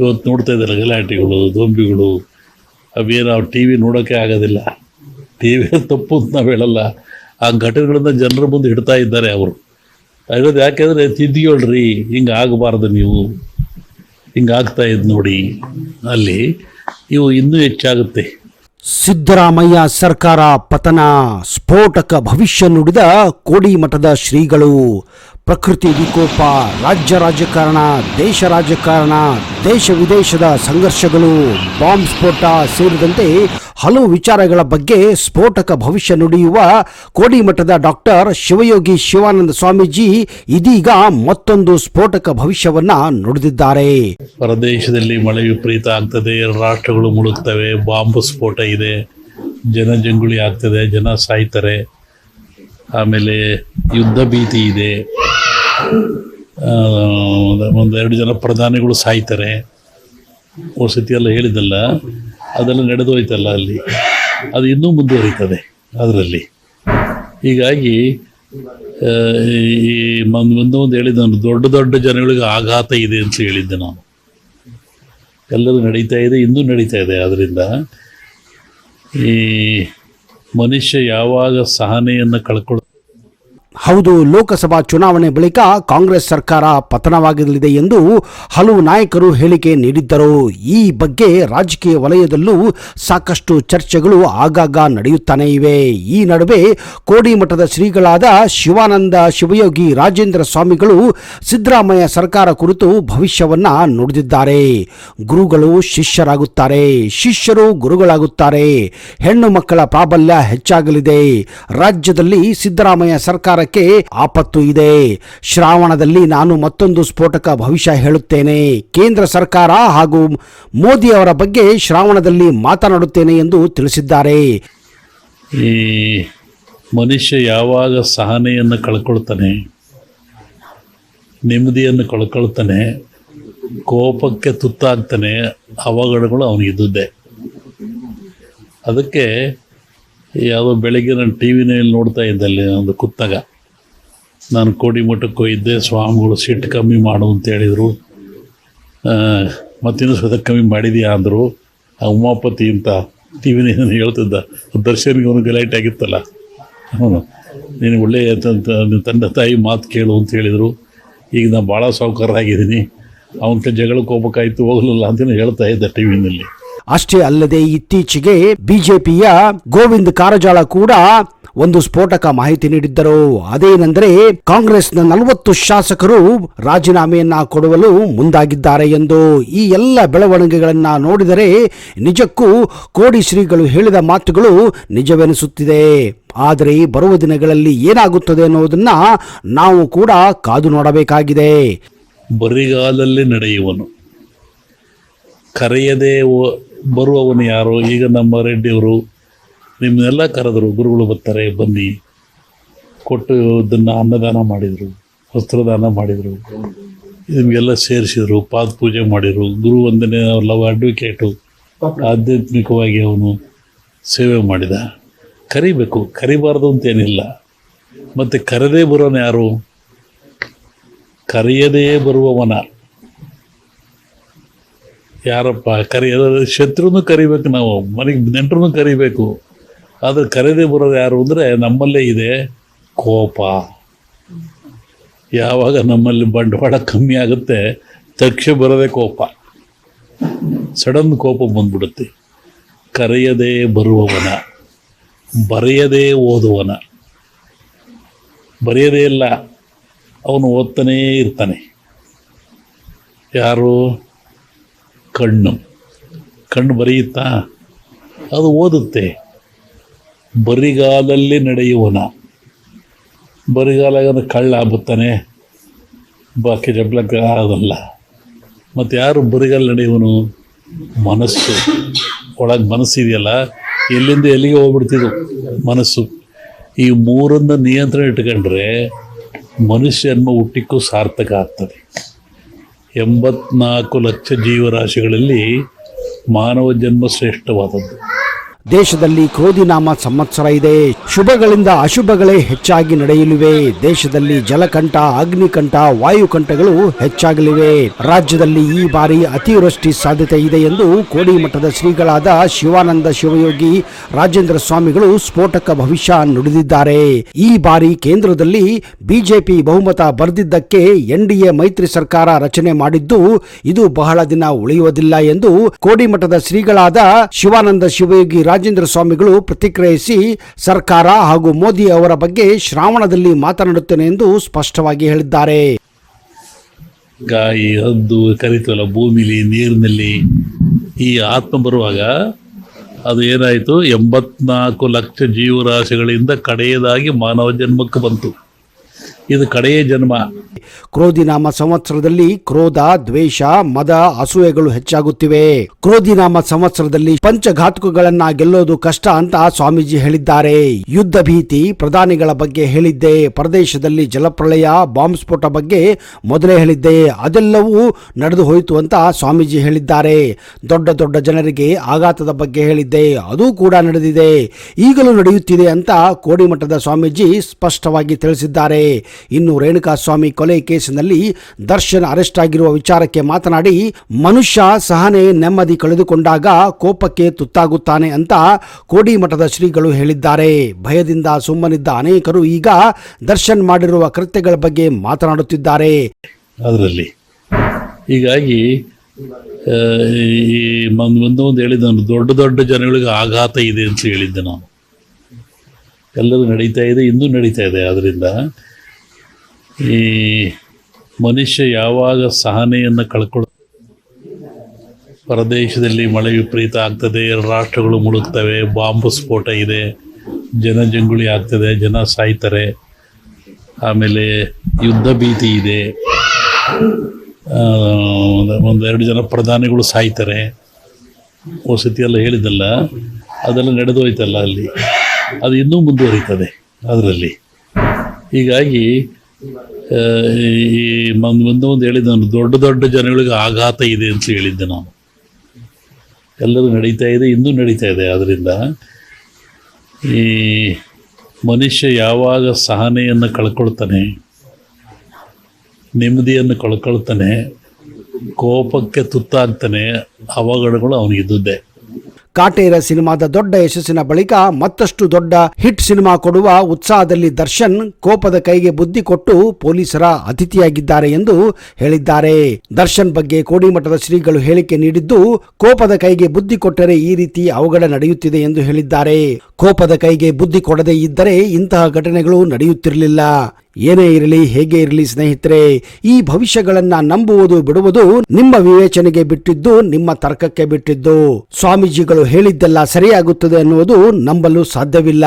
ಇವತ್ತು ನೋಡ್ತಾ ಇದ್ದಾರೆ ಗಲಾಟೆಗಳು, ದೊಂಬಿಗಳು, ಅವೇನು ಅವ್ರು ಟಿ ವಿ ನೋಡೋಕ್ಕೆ ಆಗೋದಿಲ್ಲ. ಟಿ ವಿ ತಪ್ಪು ಅಂತ ನಾವು ಹೇಳಲ್ಲ, ಆ ಘಟನೆಗಳನ್ನು ಜನರ ಮುಂದೆ ಇಡ್ತಾ ಇದ್ದಾರೆ ಅವರು. ಆಗೋದು ಯಾಕೆಂದರೆ ತಿದ್ದಿಕೊಳ್ರಿ, ಹಿಂಗೆ ಆಗಬಾರ್ದು, ನೀವು ಹಿಂಗೆ ಆಗ್ತಾ ಇದ್ದು ನೋಡಿ, ಅಲ್ಲಿ ಇವು ಇನ್ನೂ ಹೆಚ್ಚಾಗುತ್ತೆ. ಸಿದ್ದರಾಮಯ್ಯ ಸರ್ಕಾರ ಪತನ, ಸ್ಫೋಟಕ ಭವಿಷ್ಯ ನುಡಿದ ಕೋಡಿಮಠದ ಶ್ರೀಗಳು. ಪ್ರಕೃತಿ ವಿಕೋಪ, ರಾಜ್ಯ ರಾಜಕಾರಣ, ದೇಶ ರಾಜಕಾರಣ, ದೇಶ ವಿದೇಶದ ಸಂಘರ್ಷಗಳು, ಬಾಂಬ್ ಸ್ಫೋಟ ಸೇರಿದಂತೆ ಹಲವು ವಿಚಾರಗಳ ಬಗ್ಗೆ ಸ್ಫೋಟಕ ಭವಿಷ್ಯ ನುಡಿಯುವ ಕೋಡಿಮಠದ ಡಾಕ್ಟರ್ ಶಿವಯೋಗಿ ಶಿವಾನಂದ ಸ್ವಾಮೀಜಿ ಇದೀಗ ಮತ್ತೊಂದು ಸ್ಫೋಟಕ ಭವಿಷ್ಯವನ್ನ ನುಡಿದಿದ್ದಾರೆ. ಹೊರದೇಶದಲ್ಲಿ ಮಳೆ ವಿಪರೀತ ಆಗ್ತದೆ, ರಾಷ್ಟ್ರಗಳು ಮುಳುಗ್ತವೆ, ಬಾಂಬ್ ಸ್ಫೋಟ ಇದೆ, ಜನಜಂಗುಳಿ ಆಗ್ತದೆ, ಜನ ಸಾಯ್ತಾರೆ, ಆಮೇಲೆ ಯುದ್ಧ ಭೀತಿ ಇದೆ, ಒಂದೆರಡು ಜನ ಪ್ರಧಾನಿಗಳು ಸಾಯ್ತಾರೆ. ವಸತಿ ಎಲ್ಲ ಹೇಳಿದಲ್ಲ, ಅದೆಲ್ಲ ನಡೆದು ಹೋಯ್ತಲ್ಲ ಅಲ್ಲಿ, ಅದು ಇನ್ನೂ ಮುಂದುವರಿತದೆ ಅದರಲ್ಲಿ. ಹೀಗಾಗಿ ಈ ಒಂದು ಹೇಳಿದ್ದೆ ನಾನು, ದೊಡ್ಡ ದೊಡ್ಡ ಜನಗಳಿಗೆ ಆಘಾತ ಇದೆ ಅಂತ ಹೇಳಿದ್ದೆ ನಾನು. ಎಲ್ಲರೂ ನಡೀತಾ ಇದೆ, ಇನ್ನೂ ನಡೀತಾ ಇದೆ. ಆದ್ದರಿಂದ ಈ ಮನುಷ್ಯ ಯಾವಾಗ ಸಹನೆಯನ್ನು ಕಳ್ಕೊಳ್ಳೋ ಹೌದು, ಲೋಕಸಭಾ ಚುನಾವಣೆ ಬಳಿಕ ಕಾಂಗ್ರೆಸ್ ಸರ್ಕಾರ ಪತನವಾಗಲಿದೆ ಎಂದು ಹಲವು ನಾಯಕರು ಹೇಳಿಕೆ ನೀಡಿದ್ದರು. ಈ ಬಗ್ಗೆ ರಾಜಕೀಯ ವಲಯದಲ್ಲೂ ಸಾಕಷ್ಟು ಚರ್ಚೆಗಳು ಆಗಾಗ ನಡೆಯುತ್ತಾನೆ ಇವೆ. ಈ ನಡುವೆ ಕೋಡಿಮಠದ ಶ್ರೀಗಳಾದ ಶಿವಾನಂದ ಶಿವಯೋಗಿ ರಾಜೇಂದ್ರ ಸ್ವಾಮಿಗಳು ಸಿದ್ದರಾಮಯ್ಯ ಸರ್ಕಾರ ಕುರಿತು ಭವಿಷ್ಯವನ್ನ ನುಡಿದಿದ್ದಾರೆ. ಗುರುಗಳು ಶಿಷ್ಯರಾಗುತ್ತಾರೆ, ಶಿಷ್ಯರು ಗುರುಗಳಾಗುತ್ತಾರೆ, ಹೆಣ್ಣು ಮಕ್ಕಳ ಪ್ರಾಬಲ್ಯ ಹೆಚ್ಚಾಗಲಿದೆ, ರಾಜ್ಯದಲ್ಲಿ ಸಿದ್ದರಾಮಯ್ಯ ಸರ್ಕಾರ ಆಪತ್ತು ಇದೆ, ಶ್ರಾವಣದಲ್ಲಿ ನಾನು ಮತ್ತೊಂದು ಸ್ಫೋಟಕ ಭವಿಷ್ಯ ಹೇಳುತ್ತೇನೆ, ಕೇಂದ್ರ ಸರ್ಕಾರ ಹಾಗೂ ಮೋದಿ ಅವರ ಬಗ್ಗೆ ಶ್ರಾವಣದಲ್ಲಿ ಮಾತನಾಡುತ್ತೇನೆ ಎಂದು ತಿಳಿಸಿದ್ದಾರೆ. ಈ ಮನುಷ್ಯ ಯಾವಾಗ ಸಹನೆಯನ್ನು ಕಳ್ಕೊಳ್ತಾನೆ, ನೆಮ್ಮದಿಯನ್ನು ಕಳ್ಕೊಳ್ತಾನೆ, ಕೋಪಕ್ಕೆ ತುತ್ತಾಗ್ತಾನೆ, ಅವಘಡಗಳು ಅವನಿಗಿದ್ದುದೇ. ಅದಕ್ಕೆ ಯಾವುದೋ ಬೆಳಗ್ಗೆ ನಾನು ಟಿ ವಿನಲ್ಲಿ ನೋಡ್ತಾ ಇದ್ದಲ್ಲಿ ಒಂದು ಕುತ್ತಾಗ, ನಾನು ಕೋಡಿಮಠಕ್ಕೆ ಹೋಗಿದ್ದೆ, ಸ್ವಾಮಿಗಳು ಸಿಟ್ಟು ಕಮ್ಮಿ ಮಾಡು ಅಂತ ಹೇಳಿದರು. ಮತ್ತಿನ್ನೂ ಸ್ವತಃ ಕಮ್ಮಿ ಮಾಡಿದೆಯಾ ಅಂದರು. ಆ ಉಮಾಪತಿ ಅಂತ ಟಿ ವಿನ ಹೇಳ್ತಿದ್ದ, ದರ್ಶನ್ಗೆ ಅವನು ಗಲಾಟೆ ಆಗಿತ್ತಲ್ಲ, ಅವನು ನೀನು ಒಳ್ಳೆಯ ತಂದೆ ತಾಯಿ ಮಾತು ಕೇಳು ಅಂತ ಹೇಳಿದರು. ಈಗ ನಾನು ಭಾಳ ಸಾಹುಕಾರರಾಗಿದ್ದೀನಿ, ಅವನ ಜಗಳಕ್ಕೆ ಹೋಗ್ಬೇಕಾಯ್ತು, ಹೋಗಲಿಲ್ಲ ಅಂತಲೇ ಹೇಳ್ತಾ ಇದ್ದ ಟಿ ವಿನಲ್ಲಿ. ಅಷ್ಟೇ ಅಲ್ಲದೆ ಇತ್ತೀಚೆಗೆ ಬಿಜೆಪಿಯ ಗೋವಿಂದ ಕಾರಜೋಳ ಕೂಡ ಒಂದು ಸ್ಫೋಟಕ ಮಾಹಿತಿ ನೀಡಿದ್ದರು. ಅದೇನೆಂದರೆ ಕಾಂಗ್ರೆಸ್ನ 40 ಶಾಸಕರು ರಾಜೀನಾಮೆಯನ್ನ ಕೊಡಲು ಮುಂದಾಗಿದ್ದಾರೆ ಎಂದು. ಈ ಎಲ್ಲ ಬೆಳವಣಿಗೆಗಳನ್ನ ನೋಡಿದರೆ ನಿಜಕ್ಕೂ ಕೋಡಿ ಶ್ರೀಗಳು ಹೇಳಿದ ಮಾತುಗಳು ನಿಜವೆನಿಸುತ್ತಿದೆ. ಆದರೆ ಬರುವ ದಿನಗಳಲ್ಲಿ ಏನಾಗುತ್ತದೆ ಅನ್ನೋದನ್ನ ನಾವು ಕೂಡ ಕಾದು ನೋಡಬೇಕಾಗಿದೆ. ಬರಿಗಾಲಲ್ಲಿ ನಡೆಯುವನು, ಕರೆಯದೆ ಬರುವವನು ಯಾರು? ಈಗ ನಮ್ಮ ರೆಡ್ಡಿಯವರು ನಿಮ್ಮನ್ನೆಲ್ಲ ಕರೆದರು, ಗುರುಗಳು ಬರ್ತಾರೆ ಬನ್ನಿ, ಕೊಟ್ಟು ಇದನ್ನು ಅನ್ನದಾನ ಮಾಡಿದರು, ವಸ್ತ್ರದಾನ ಮಾಡಿದರು, ನಿಮಗೆಲ್ಲ ಸೇರಿಸಿದರು, ಪಾದ ಪೂಜೆ ಮಾಡಿದರು. ಗುರು ವಂದನೆ ಲವ್ ಅಡ್ವೊಕೇಟು, ಆಧ್ಯಾತ್ಮಿಕವಾಗಿ ಅವನು ಸೇವೆ ಮಾಡಿದ. ಕರಿಬೇಕು, ಕರಿಬಾರ್ದು ಅಂತೇನಿಲ್ಲ. ಮತ್ತು ಕರೆದೇ ಬರೋನು ಯಾರು? ಕರೆಯದೇ ಬರುವವನ ಯಾರಪ್ಪ? ಶತ್ರುನೂ ಕರಿಬೇಕು, ನಾವು ಮನೆಗೆ ನೆಂಟರನ್ನು ಕರಿಬೇಕು. ಆದರೆ ಕರೆದೇ ಬರೋದು ಯಾರು ಅಂದರೆ ನಮ್ಮಲ್ಲೇ ಇದೆ ಕೋಪ. ಯಾವಾಗ ನಮ್ಮಲ್ಲಿ ಬಂಡವಾಳ ಕಮ್ಮಿ ಆಗುತ್ತೆ ತಕ್ಷಣ ಬರೋದೇ ಕೋಪ, ಸಡನ್ ಕೋಪ ಬಂದ್ಬಿಡುತ್ತೆ. ಕರೆಯದೇ ಬರುವವನ, ಬರೆಯದೇ ಓದುವನ, ಬರೆಯದೇ ಇಲ್ಲ ಅವನು ಓದ್ತಾನೇ ಇರ್ತಾನೆ. ಯಾರು? ಕಣ್ಣು ಬರೆಯುತ್ತಾ? ಅದು ಓದುತ್ತೆ. ಬರಿಗಾಲಲ್ಲಿ ನಡೆಯುವನ, ಬರಿಗಾಲ ಕಳ್ಳ ಆಗ್ಬಿಡ್ತಾನೆ, ಬಾಕಿ ಜಬ್ಲಕ್ಕ ಆಗೋದಲ್ಲ. ಮತ್ತು ಯಾರು ಬರಿಗಾಲ ನಡೆಯುವನು? ಮನಸ್ಸು. ಒಳಗೆ ಮನಸ್ಸಿದೆಯಲ್ಲ, ಎಲ್ಲಿಂದ ಎಲ್ಲಿಗೆ ಹೋಗ್ಬಿಡ್ತಿದ್ದು ಮನಸ್ಸು. ಈ ಮೂರನ್ನು ನಿಯಂತ್ರಣ ಇಟ್ಕೊಂಡ್ರೆ ಮನುಷ್ಯನ ಹುಟ್ಟಿಕ್ಕೂ ಸಾರ್ಥಕ ಆಗ್ತದೆ. 84 ಲಕ್ಷ ಜೀವರಾಶಿಗಳಲ್ಲಿ ಮಾನವ ಜನ್ಮ ಶ್ರೇಷ್ಠವಾದದ್ದು. ದೇಶದಲ್ಲಿ ಕ್ರೋಧಿನಾಮ ಸಂವತ್ಸರ ಇದೆ. ಶುಭಗಳಿಂದ ಅಶುಭಗಳೇ ಹೆಚ್ಚಾಗಿ ನಡೆಯಲಿವೆ. ದೇಶದಲ್ಲಿ ಜಲಕಂಠ, ಅಗ್ನಿಕಂಠ, ವಾಯುಕಂಠಗಳು ಹೆಚ್ಚಾಗಲಿವೆ. ರಾಜ್ಯದಲ್ಲಿ ಈ ಬಾರಿ ಅತಿವೃಷ್ಟಿ ಸಾಧ್ಯತೆ ಇದೆ ಎಂದು ಕೋಡಿಮಠದ ಶ್ರೀಗಳಾದ ಶಿವಾನಂದ ಶಿವಯೋಗಿ ರಾಜೇಂದ್ರ ಸ್ವಾಮಿಗಳು ಸ್ಫೋಟಕ ಭವಿಷ್ಯ ನುಡಿದಿದ್ದಾರೆ. ಈ ಬಾರಿ ಕೇಂದ್ರದಲ್ಲಿ ಬಿಜೆಪಿ ಬಹುಮತ ಬರೆದಿದ್ದಕ್ಕೆ ಎನ್ಡಿಎ ಮೈತ್ರಿ ಸರ್ಕಾರ ರಚನೆ ಮಾಡಿದ್ದು ಇದು ಬಹಳ ದಿನ ಉಳಿಯುವುದಿಲ್ಲ ಎಂದು ಕೋಡಿಮಠದ ಶ್ರೀಗಳಾದ ಶಿವಾನಂದ ಶಿವಯೋಗಿ ರಾಜೇಂದ್ರ ಸ್ವಾಮಿಗಳು ಪ್ರತಿಕ್ರಿಯಿಸಿ ಸರ್ಕಾರ ಹಾಗೂ ಮೋದಿ ಅವರ ಬಗ್ಗೆ ಶ್ರಾವಣದಲ್ಲಿ ಮಾತನಾಡುತ್ತೇನೆ ಎಂದು ಸ್ಪಷ್ಟವಾಗಿ ಹೇಳಿದ್ದಾರೆ. ಗಾಯಿ, ಹದ್ದು ಕರಿತೀವಲ್ಲ, ಭೂಮಿಲಿ, ನೀರಿನಲ್ಲಿ ಈ ಆತ್ಮ ಬರುವಾಗ ಅದು ಏನಾಯಿತು, 84 ಲಕ್ಷ ಜೀವರಾಶಿಗಳಿಂದ ಕಡೆಯದಾಗಿ ಮಾನವ ಜನ್ಮಕ್ಕೆ ಬಂತು. ಇದು ಕಡೆಯ ಜನ್ಮ. ಕ್ರೋಧಿನಾಮ ಸಂವತ್ಸರದಲ್ಲಿ ಕ್ರೋಧ, ದ್ವೇಷ, ಮದ, ಅಸೂಯೆಗಳು ಹೆಚ್ಚಾಗುತ್ತಿವೆ. ಕ್ರೋಧಿನಾಮ ಸಂವತ್ಸರದಲ್ಲಿ ಪಂಚಘಾತುಕಗಳನ್ನ ಗೆಲ್ಲೋದು ಕಷ್ಟ ಅಂತ ಸ್ವಾಮೀಜಿ ಹೇಳಿದ್ದಾರೆ. ಯುದ್ಧ ಭೀತಿ, ಪ್ರಧಾನಿಗಳ ಬಗ್ಗೆ ಹೇಳಿದ್ದೆ. ಪ್ರದೇಶದಲ್ಲಿ ಜಲಪ್ರಳಯ, ಬಾಂಬ್ ಸ್ಫೋಟ ಬಗ್ಗೆ ಮೊದಲೇ ಹೇಳಿದ್ದೆ. ಅದೆಲ್ಲವೂ ನಡೆದು ಹೋಯಿತು ಅಂತ ಸ್ವಾಮೀಜಿ ಹೇಳಿದ್ದಾರೆ. ದೊಡ್ಡ ದೊಡ್ಡ ಜನರಿಗೆ ಆಘಾತದ ಬಗ್ಗೆ ಹೇಳಿದ್ದೆ. ಅದು ಕೂಡ ನಡೆದಿದೆ, ಈಗಲೂ ನಡೆಯುತ್ತಿದೆ ಅಂತ ಕೋಡಿಮಠದ ಸ್ವಾಮೀಜಿ ಸ್ಪಷ್ಟವಾಗಿ ತಿಳಿಸಿದ್ದಾರೆ. ಇನ್ನು ರೇಣುಕಾಸ್ವಾಮಿ ಕೊಲೆ ಕೇಸಿನಲ್ಲಿ ದರ್ಶನ್ ಅರೆಸ್ಟ್ ಆಗಿರುವ ವಿಚಾರಕ್ಕೆ ಮಾತನಾಡಿ, ಮನುಷ್ಯ ಸಹನೆ, ನೆಮ್ಮದಿ ಕಳೆದುಕೊಂಡಾಗ ಕೋಪಕ್ಕೆ ತುತ್ತಾಗುತ್ತಾನೆ ಅಂತ ಕೋಡಿಮಠದ ಶ್ರೀಗಳು ಹೇಳಿದ್ದಾರೆ. ಭಯದಿಂದ ಸುಮ್ಮನಿದ್ದ ಅನೇಕರು ಈಗ ದರ್ಶನ್ ಮಾಡಿರುವ ಕೃತ್ಯಗಳ ಬಗ್ಗೆ ಮಾತನಾಡುತ್ತಿದ್ದಾರೆ. ಅದರಲ್ಲಿ ಹೀಗಾಗಿ ಈ ಒಂದು ಹೇಳಿದ್ದ, ದೊಡ್ಡ ದೊಡ್ಡ ಜನಗಳಿಗೆ ಆಘಾತ ಇದೆ ಅಂತ ಹೇಳಿದ್ದೆ ನಾನು. ಎಲ್ಲರೂ ನಡೀತಾ ಇದೆ, ಇನ್ನೂ ನಡೀತಾ ಇದೆ. ಅದರಿಂದ ಈ ಮನುಷ್ಯ ಯಾವಾಗ ಸಹನೆಯನ್ನು ಪ್ರದೇಶದಲ್ಲಿ ಮಳೆ ವಿಪರೀತ ಆಗ್ತದೆ, ರಾಷ್ಟ್ರಗಳು ಮುಳುಗ್ತವೆ, ಬಾಂಬ್ ಸ್ಫೋಟ ಇದೆ, ಜನಜಂಗುಳಿ ಆಗ್ತದೆ, ಜನ ಸಾಯ್ತಾರೆ, ಆಮೇಲೆ ಯುದ್ಧ ಭೀತಿ ಇದೆ, ಒಂದೆರಡು ಜನ ಪ್ರಧಾನಿಗಳು ಸಾಯ್ತಾರೆ, ವಸತಿ ಎಲ್ಲ ಹೇಳಿದ್ದಲ್ಲ, ಅದೆಲ್ಲ ನಡೆದು ಹೋಯ್ತಲ್ಲ ಅಲ್ಲಿ, ಅದು ಇನ್ನೂ ಮುಂದುವರಿತದೆ ಅದರಲ್ಲಿ. ಹೀಗಾಗಿ ಈ ಒಂದು ಹೇಳಿದ್ದೆ ನಾನು, ದೊಡ್ಡ ದೊಡ್ಡ ಜನಗಳಿಗೆ ಆಘಾತ ಇದೆ ಅಂತ ಹೇಳಿದ್ದೆ ನಾನು. ಎಲ್ಲರೂ ನಡೀತಾ ಇದೆ, ಇನ್ನೂ ನಡೀತಾ ಇದೆ. ಅದರಿಂದ ಈ ಮನುಷ್ಯ ಯಾವಾಗ ಸಹನೆಯನ್ನು ಕಳ್ಕೊಳ್ತಾನೆ, ನೆಮ್ಮದಿಯನ್ನು ಕಳ್ಕೊಳ್ತಾನೆ, ಕೋಪಕ್ಕೆ ತುತ್ತಾಗ್ತಾನೆ, ಅವಘಡಗಳು ಅವನಿಗಿದ್ದುದೇ. ಕಾಟೇರ ಸಿನಿಮಾದ ದೊಡ್ಡ ಯಶಸ್ಸಿನ ಬಳಿಕ ಮತ್ತಷ್ಟು ದೊಡ್ಡ ಹಿಟ್ ಸಿನಿಮಾ ಕೊಡುವ ಉತ್ಸಾಹದಲ್ಲಿ ದರ್ಶನ್ ಕೋಪದ ಕೈಗೆ ಬುದ್ಧಿ ಕೊಟ್ಟು ಪೊಲೀಸರ ಅತಿಥಿಯಾಗಿದ್ದಾರೆ ಎಂದು ಹೇಳಿದ್ದಾರೆ. ದರ್ಶನ್ ಬಗ್ಗೆ ಕೋಡಿಮಠದ ಶ್ರೀಗಳು ಹೇಳಿಕೆ ನೀಡಿದ್ದು, ಕೋಪದ ಕೈಗೆ ಬುದ್ಧಿ ಕೊಟ್ಟರೆ ಈ ರೀತಿ ಅವಘಡ ನಡೆಯುತ್ತಿದೆ ಎಂದು ಹೇಳಿದ್ದಾರೆ. ಕೋಪದ ಕೈಗೆ ಬುದ್ಧಿ ಕೊಡದೇ ಇದ್ದರೆ ಇಂತಹ ಘಟನೆಗಳು ನಡೆಯುತ್ತಿರಲಿಲ್ಲ. ಏನೇ ಇರಲಿ, ಹೇಗೆ ಇರಲಿ ಸ್ನೇಹಿತರೆ, ಈ ಭವಿಷ್ಯಗಳನ್ನ ನಂಬುವುದು ಬಿಡುವುದು ನಿಮ್ಮ ವಿವೇಚನೆಗೆ ಬಿಟ್ಟಿದ್ದು, ನಿಮ್ಮ ತರ್ಕಕ್ಕೆ ಬಿಟ್ಟಿದ್ದು. ಸ್ವಾಮೀಜಿಗಳು ಹೇಳಿದ್ದೆಲ್ಲ ಸರಿಯಾಗುತ್ತದೆ ಅನ್ನುವುದು ನಂಬಲು ಸಾಧ್ಯವಿಲ್ಲ.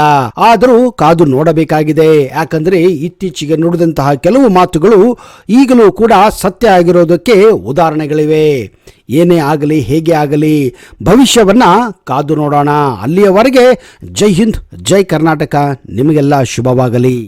ಆದರೂ ಕಾದು ನೋಡಬೇಕಾಗಿದೆ. ಯಾಕಂದ್ರೆ ಇತ್ತೀಚೆಗೆ ನುಡಿದಂತಹ ಕೆಲವು ಮಾತುಗಳು ಈಗಲೂ ಕೂಡ ಸತ್ಯ ಆಗಿರೋದಕ್ಕೆ ಉದಾಹರಣೆಗಳಿವೆ. ಏನೇ ಆಗಲಿ, ಹೇಗೆ ಆಗಲಿ, ಭವಿಷ್ಯವನ್ನ ಕಾದು ನೋಡೋಣ. ಅಲ್ಲಿಯವರೆಗೆ ಜೈ ಹಿಂದ್, ಜೈ ಕರ್ನಾಟಕ. ನಿಮಗೆಲ್ಲ ಶುಭವಾಗಲಿ.